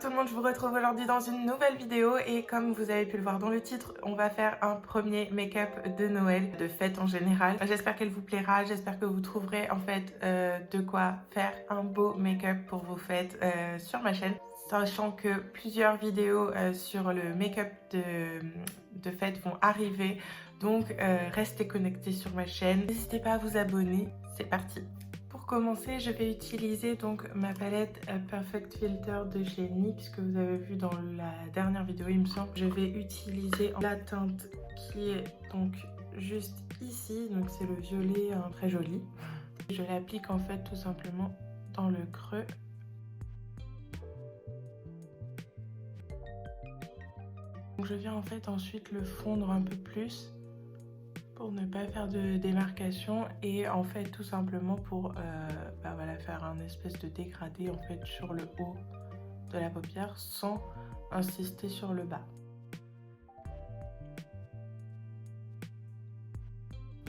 tout le monde, je vous retrouve aujourd'hui dans une nouvelle vidéo et comme vous avez pu le voir dans le titre, on va faire un premier make-up de Noël, de fête en général. J'espère qu'elle vous plaira, j'espère que vous trouverez en fait de quoi faire un beau make-up pour vos fêtes sur ma chaîne. Sachant que plusieurs vidéos sur le make-up de fête vont arriver, donc restez connectés sur ma chaîne. N'hésitez pas à vous abonner, c'est parti. Pour commencer, je vais utiliser donc ma palette Perfect Filter de chez NYX que vous avez vu dans la dernière vidéo, il me semble. Je vais utiliser la teinte qui est donc juste ici, donc c'est le violet très joli. Je l'applique en fait tout simplement dans le creux. Donc je viens en fait ensuite le fondre un peu plus pour ne pas faire de démarcation et en fait tout simplement pour voilà, faire un espèce de dégradé en fait sur le haut de la paupière sans insister sur le bas.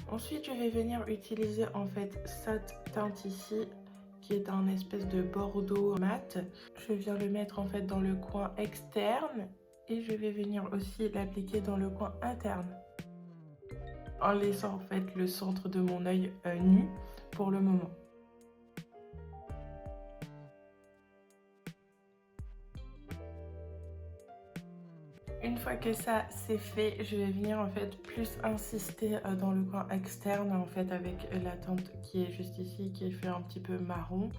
Ensuite je vais venir utiliser en fait cette teinte ici qui est un espèce de bordeaux mat. Je viens le mettre en fait dans le coin externe et je vais venir aussi l'appliquer dans le coin interne, en laissant en fait le centre de mon œil nu pour le moment. Une fois que ça c'est fait, je vais venir en fait plus insister dans le coin externe en fait avec la teinte qui est juste ici, qui est fait un petit peu marron.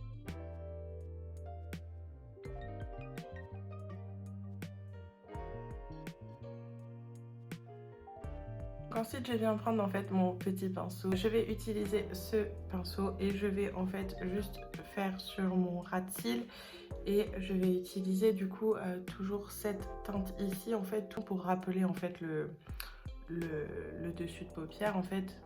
Ensuite, je viens prendre en fait mon petit pinceau. Je vais utiliser ce pinceau et je vais en fait juste faire sur mon ras de cils et je vais utiliser du coup toujours cette teinte ici en fait tout pour rappeler en fait le dessus de paupière en fait.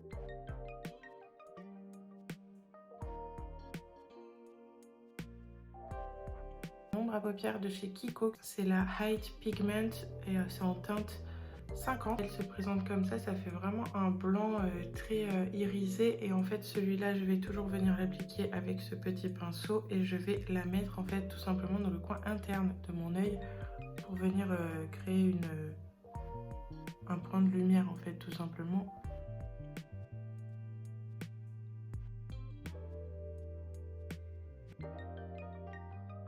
Ombre à paupières de chez Kiko, c'est la Height Pigment et c'est en teinte 50. Elle se présente comme ça fait vraiment un blanc très irisé et en fait celui-là je vais toujours venir l'appliquer avec ce petit pinceau et je vais la mettre en fait tout simplement dans le coin interne de mon œil pour venir créer un point de lumière en fait tout simplement.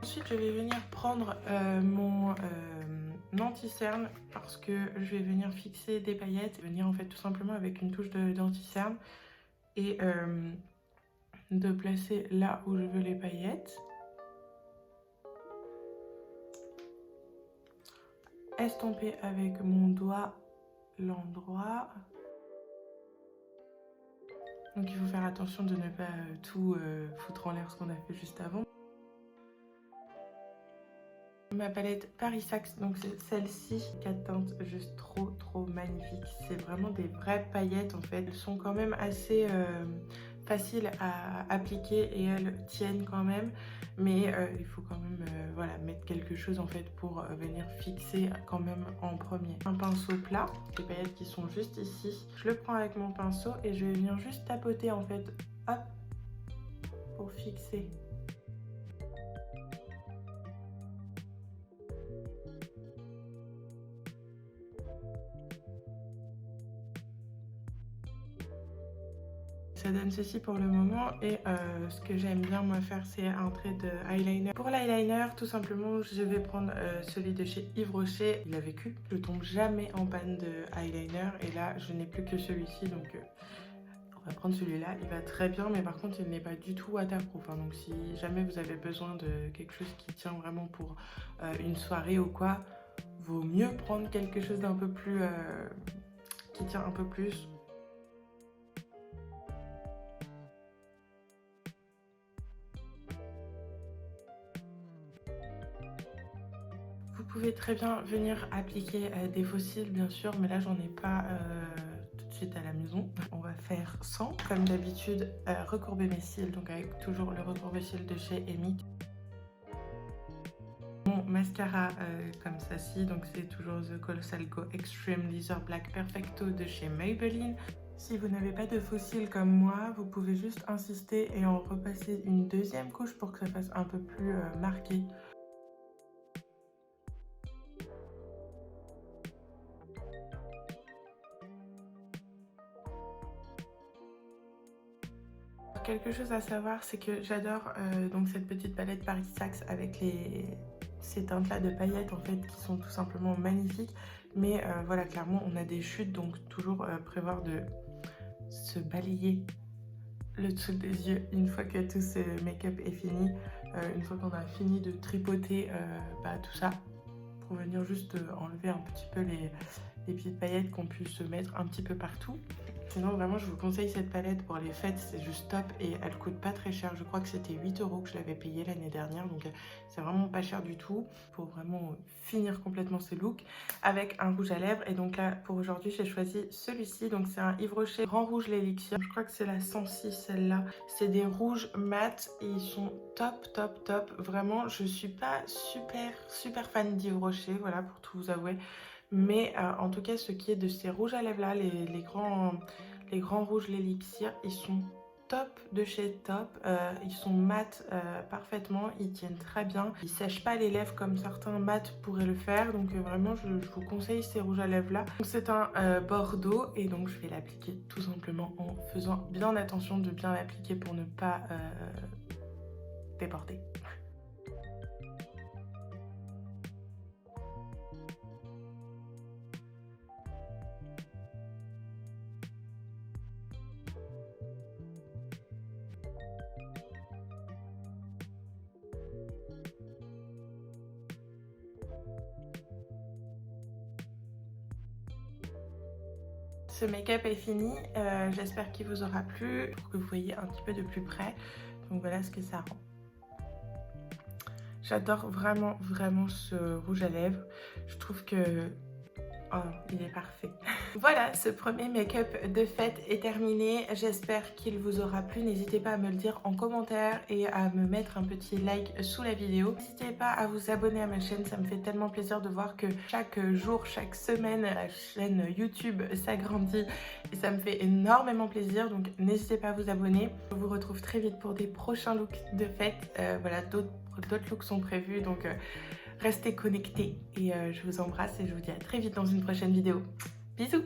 Ensuite je vais venir prendre mon anti-cerne parce que je vais venir fixer des paillettes, venir en fait tout simplement avec une touche d'anti-cerne et de placer là où je veux les paillettes. Estomper avec mon doigt l'endroit. Donc il faut faire attention de ne pas tout foutre en l'air ce qu'on a fait juste avant. Ma palette Paris Saxe, donc c'est celle-ci, 4 teintes juste trop magnifiques. C'est vraiment des vraies paillettes en fait. Elles sont quand même assez faciles à appliquer et elles tiennent quand même. Mais il faut quand même voilà, mettre quelque chose en fait pour venir fixer quand même en premier. Un pinceau plat, des paillettes qui sont juste ici. Je le prends avec mon pinceau et je vais venir juste tapoter en fait, hop, pour fixer. Ça donne ceci pour le moment et ce que j'aime bien moi faire c'est un trait de eyeliner. Pour l'eyeliner tout simplement je vais prendre celui de chez Yves Rocher. Il a vécu, je tombe jamais en panne de eyeliner et là je n'ai plus que celui-ci donc on va prendre celui-là. Il va très bien mais par contre il n'est pas du tout waterproof hein. Donc si jamais vous avez besoin de quelque chose qui tient vraiment pour une soirée ou quoi, vaut mieux prendre quelque chose d'un peu plus qui tient un peu plus. Vous pouvez très bien venir appliquer des faux cils bien sûr, mais là j'en ai pas tout de suite à la maison. On va faire sans, comme d'habitude, recourber mes cils, donc avec toujours le recourbe-cils de chez Emic. Mon mascara comme ça-ci, donc c'est toujours The Colossal Go Extreme Laser Black Perfecto de chez Maybelline. Si vous n'avez pas de faux cils comme moi, vous pouvez juste insister et en repasser une deuxième couche pour que ça fasse un peu plus marqué. quelque chose à savoir, c'est que j'adore donc cette petite palette Paris Saxe avec ces teintes là de paillettes en fait qui sont tout simplement magnifiques. Mais voilà, clairement on a des chutes, donc toujours prévoir de se balayer le dessous des yeux une fois que tout ce make-up est fini, une fois qu'on a fini de tripoter tout ça, pour venir juste enlever un petit peu les petites paillettes qu'on puisse se mettre un petit peu partout. Sinon vraiment je vous conseille cette palette pour les fêtes, c'est juste top et elle coûte pas très cher. Je crois que c'était 8 € que je l'avais payé l'année dernière, donc c'est vraiment pas cher du tout pour vraiment finir complètement ce look avec un rouge à lèvres. Et donc là pour aujourd'hui j'ai choisi celui-ci, donc c'est un Yves Rocher Grand Rouge l'Élixir. Je crois que c'est la 106 celle-là. C'est des rouges mat et ils sont top top top. Vraiment je suis pas super fan d'Yves Rocher, voilà, pour tout vous avouer. Mais en tout cas, ce qui est de ces rouges à lèvres là, les grands rouges l'Élixir, ils sont top de chez top. Ils sont mat parfaitement, ils tiennent très bien. Ils sèchent pas les lèvres comme certains mat pourraient le faire. Donc vraiment, je vous conseille ces rouges à lèvres là. C'est un bordeaux et donc je vais l'appliquer tout simplement en faisant bien attention de bien l'appliquer pour ne pas déborder. Ce make-up est fini, j'espère qu'il vous aura plu pour que vous voyez un petit peu de plus près. Donc voilà ce que ça rend. J'adore vraiment ce rouge à lèvres. Je trouve que oh, il est parfait. Voilà, ce premier make-up de fête est terminé. J'espère qu'il vous aura plu. N'hésitez pas à me le dire en commentaire et à me mettre un petit like sous la vidéo. N'hésitez pas à vous abonner à ma chaîne. Ça me fait tellement plaisir de voir que chaque jour, chaque semaine, la chaîne YouTube s'agrandit. Et ça me fait énormément plaisir. Donc n'hésitez pas à vous abonner. Je vous retrouve très vite pour des prochains looks de fête. Voilà, d'autres looks sont prévus. Donc restez connectés et je vous embrasse et je vous dis à très vite dans une prochaine vidéo. Bisous!